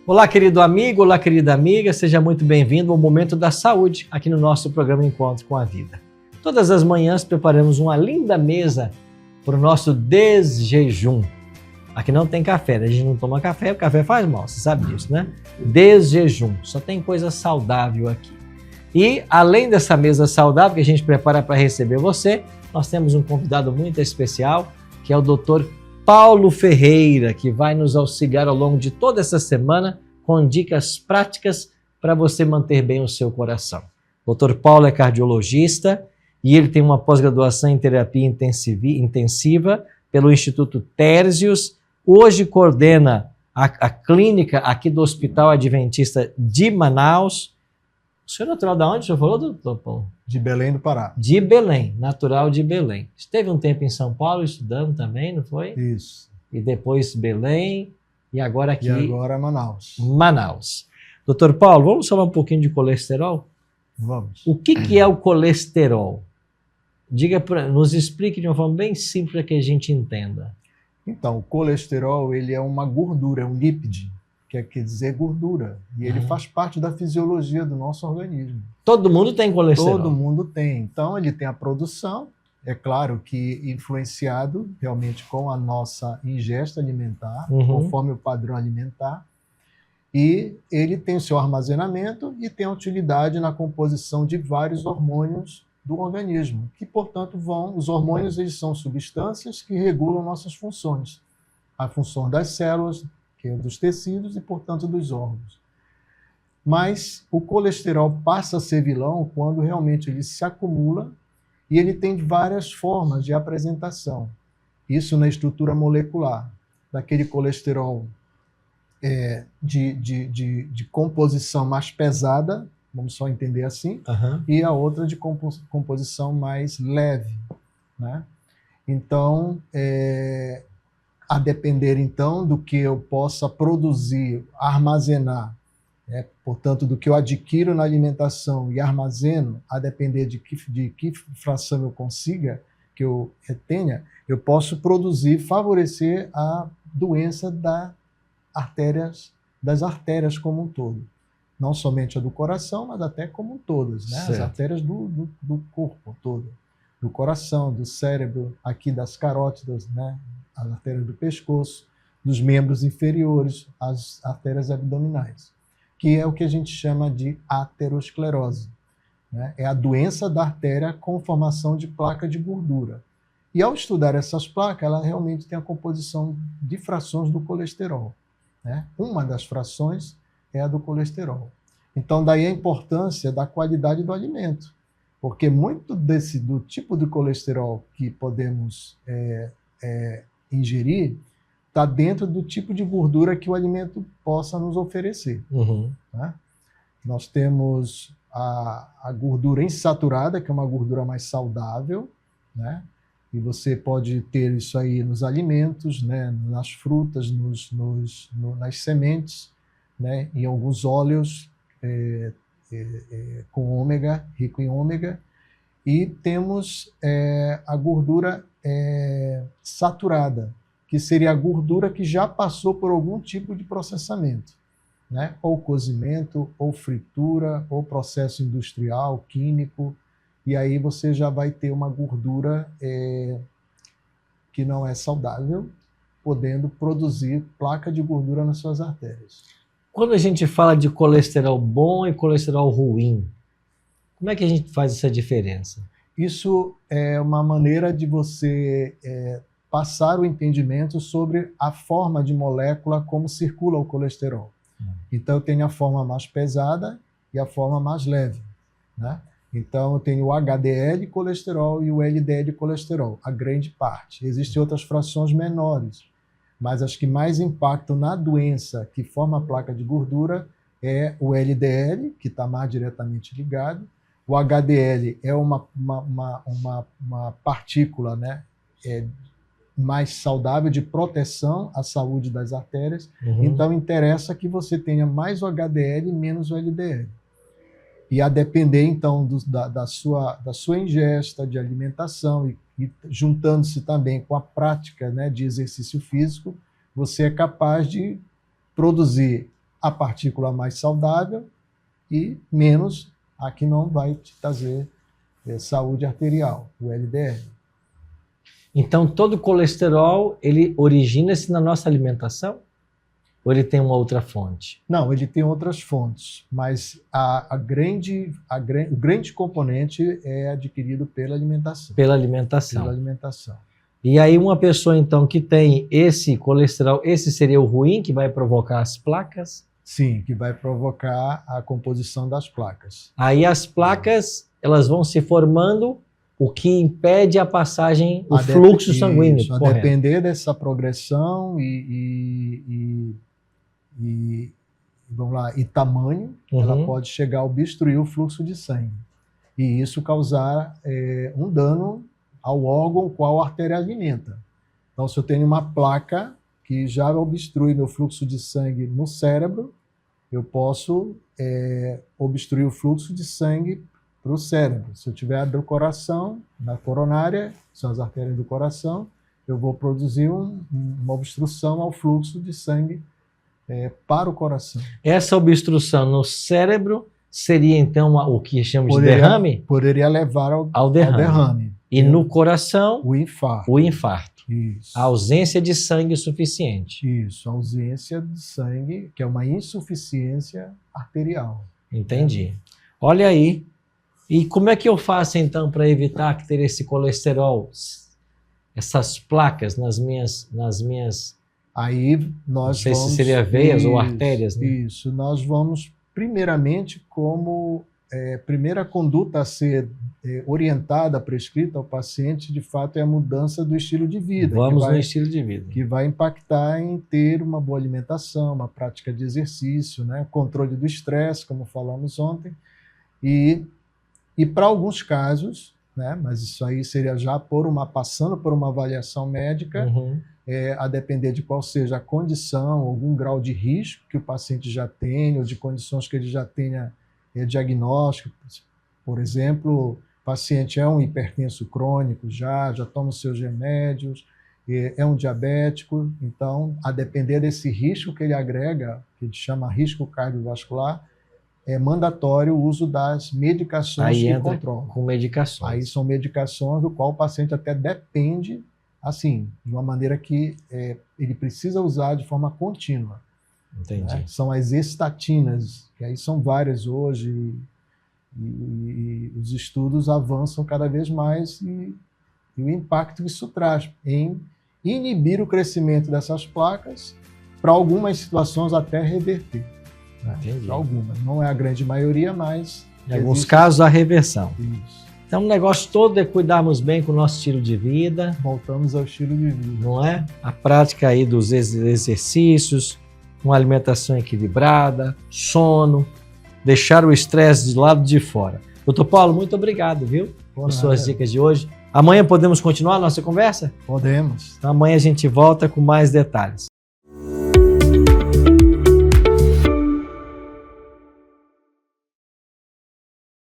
Olá, querido amigo, olá, querida amiga, seja muito bem-vindo ao Momento da Saúde, aqui no nosso programa Encontro com a Vida. Todas as manhãs preparamos uma linda mesa para o nosso desjejum. Aqui não tem café, a gente não toma café, o café faz mal, você sabe disso, né? Desjejum, só tem coisa saudável aqui. E além dessa mesa saudável que a gente prepara para receber você, nós temos um convidado muito especial, que é o Dr. Paulo Ferreira, que vai nos auxiliar ao longo de toda essa semana com dicas práticas para você manter bem o seu coração. O Dr. Paulo é cardiologista e ele tem uma pós-graduação em terapia intensiva pelo Instituto Térsius. Hoje coordena a clínica aqui do Hospital Adventista de Manaus. O senhor é natural de onde? O senhor falou, doutor Paulo? De Belém do Pará. De Belém, natural de Belém. Esteve um tempo em São Paulo estudando também, não foi? Isso. E depois Belém e agora aqui... E agora Manaus. Manaus. Doutor Paulo, vamos falar um pouquinho de colesterol? Vamos. O que é o colesterol? Nos explique de uma forma bem simples para que a gente entenda. Então, o colesterol ele é uma gordura, é um lípide, que quer dizer gordura. E ele faz parte da fisiologia do nosso organismo. Todo mundo tem colesterol? Todo mundo tem. Então, ele tem a produção, é claro que influenciado realmente com a nossa ingesta alimentar, conforme o padrão alimentar. E ele tem o seu armazenamento e tem a utilidade na composição de vários hormônios do organismo, que, portanto, os hormônios eles são substâncias que regulam nossas funções. A função das células, que é dos tecidos e, portanto, dos órgãos. Mas o colesterol passa a ser vilão quando realmente ele se acumula e ele tem várias formas de apresentação. Isso na estrutura molecular, daquele colesterol de composição mais pesada, vamos só entender assim, e a outra de composição mais leve, né? Então, a depender então do que eu possa produzir, armazenar, portanto, do que eu adquiro na alimentação e armazeno, a depender de que fração eu consiga, que eu tenha, eu posso produzir, favorecer a doença das artérias como um todo. Não somente a do coração, mas até como todas, né? As artérias do corpo todo, do coração, do cérebro, aqui das carótidas, né? As artérias do pescoço, dos membros inferiores, as artérias abdominais, que é o que a gente chama de aterosclerose, né? É a doença da artéria com formação de placa de gordura. E ao estudar essas placas, ela realmente tem a composição de frações do colesterol, né? Uma das frações é a do colesterol. Então, daí a importância da qualidade do alimento, porque muito do tipo de colesterol que podemos ingerir está dentro do tipo de gordura que o alimento possa nos oferecer. Né? Nós temos a gordura insaturada, que é uma gordura mais saudável, né? E você pode ter isso aí nos alimentos, né? Nas frutas, nas sementes, né? Em alguns óleos com ômega, rico em ômega. E temos a gordura saturada, que seria a gordura que já passou por algum tipo de processamento, né? Ou cozimento, ou fritura, ou processo industrial, químico, e aí você já vai ter uma gordura que não é saudável, podendo produzir placa de gordura nas suas artérias. Quando a gente fala de colesterol bom e colesterol ruim, como é que a gente faz essa diferença? Isso é uma maneira de você passar o entendimento sobre a forma de molécula como circula o colesterol. Então, eu tenho a forma mais pesada e a forma mais leve, né? Então, eu tenho o HDL colesterol e o LDL colesterol, a grande parte. Existem outras frações menores, mas as que mais impactam na doença que forma a placa de gordura é o LDL, que está mais diretamente ligado. O HDL é uma partícula, né, mais saudável de proteção à saúde das artérias. Então, interessa que você tenha mais o HDL e menos o LDL. E a depender, então, da sua ingesta de alimentação e juntando-se também com a prática, né, de exercício físico, você é capaz de produzir a partícula mais saudável e menos a que não vai te trazer saúde arterial, o LDL. Então, todo colesterol, ele origina-se na nossa alimentação? Ou ele tem uma outra fonte? Não, ele tem outras fontes, mas o grande componente é adquirido pela alimentação. Pela alimentação. Pela alimentação. E aí uma pessoa, então, que tem esse colesterol, esse seria o ruim, que vai provocar as placas? Sim, que vai provocar a composição das placas. Aí as placas, elas vão se formando, o que impede a passagem, o fluxo sanguíneo. Isso, a depender dessa progressão vamos lá, e tamanho, ela pode chegar a obstruir o fluxo de sangue. E isso causar um dano ao órgão qual a artéria alimenta. Então, se eu tenho uma placa que já obstrui meu fluxo de sangue no cérebro, eu posso obstruir o fluxo de sangue para o cérebro. Se eu tiver do coração, na coronária, são as artérias do coração, eu vou produzir uma obstrução ao fluxo de sangue para o coração. Essa obstrução no cérebro seria, então, o que chamamos de derrame? Poderia levar ao derrame. E no coração, o infarto. O infarto. Isso. A ausência de sangue suficiente. Isso, a ausência de sangue, que é uma insuficiência arterial. Entendi. Olha aí. E como é que eu faço, então, para evitar que ter esse colesterol, essas placas nas minhas... Aí nós não sei vamos... se seria veias ou artérias, né? Isso, nós vamos, primeiramente, como primeira conduta a ser orientada, prescrita ao paciente, de fato, é a mudança do estilo de vida. Vamos no estilo de vida. Que vai impactar em ter uma boa alimentação, uma prática de exercício, né? Controle do estresse, como falamos ontem. E para alguns casos, né? Mas isso aí seria já passando por uma avaliação médica, a depender de qual seja a condição, algum grau de risco que o paciente já tem, ou de condições que ele já tenha diagnóstico. Por exemplo, o paciente é um hipertenso crônico, já toma os seus remédios, é um diabético, então, a depender desse risco que ele agrega, que a gente chama risco cardiovascular, é mandatório o uso das medicações aí que controlam. Com medicações. Aí são medicações do qual o paciente até depende, assim, de uma maneira que ele precisa usar de forma contínua. Entendi. Né? São as estatinas, que aí são várias hoje, e os estudos avançam cada vez mais, e o impacto que isso traz em inibir o crescimento dessas placas, para algumas situações até reverter. Entendi. Para algumas, não é a grande maioria, mas... Em alguns casos, a reversão. Isso. Então, o negócio todo é cuidarmos bem com o nosso estilo de vida. Voltamos ao estilo de vida. Não é? A prática aí dos exercícios, uma alimentação equilibrada, sono, deixar o estresse de lado de fora. Doutor Paulo, muito obrigado, viu? Por suas dicas de hoje. Amanhã podemos continuar a nossa conversa? Podemos. Então, amanhã a gente volta com mais detalhes.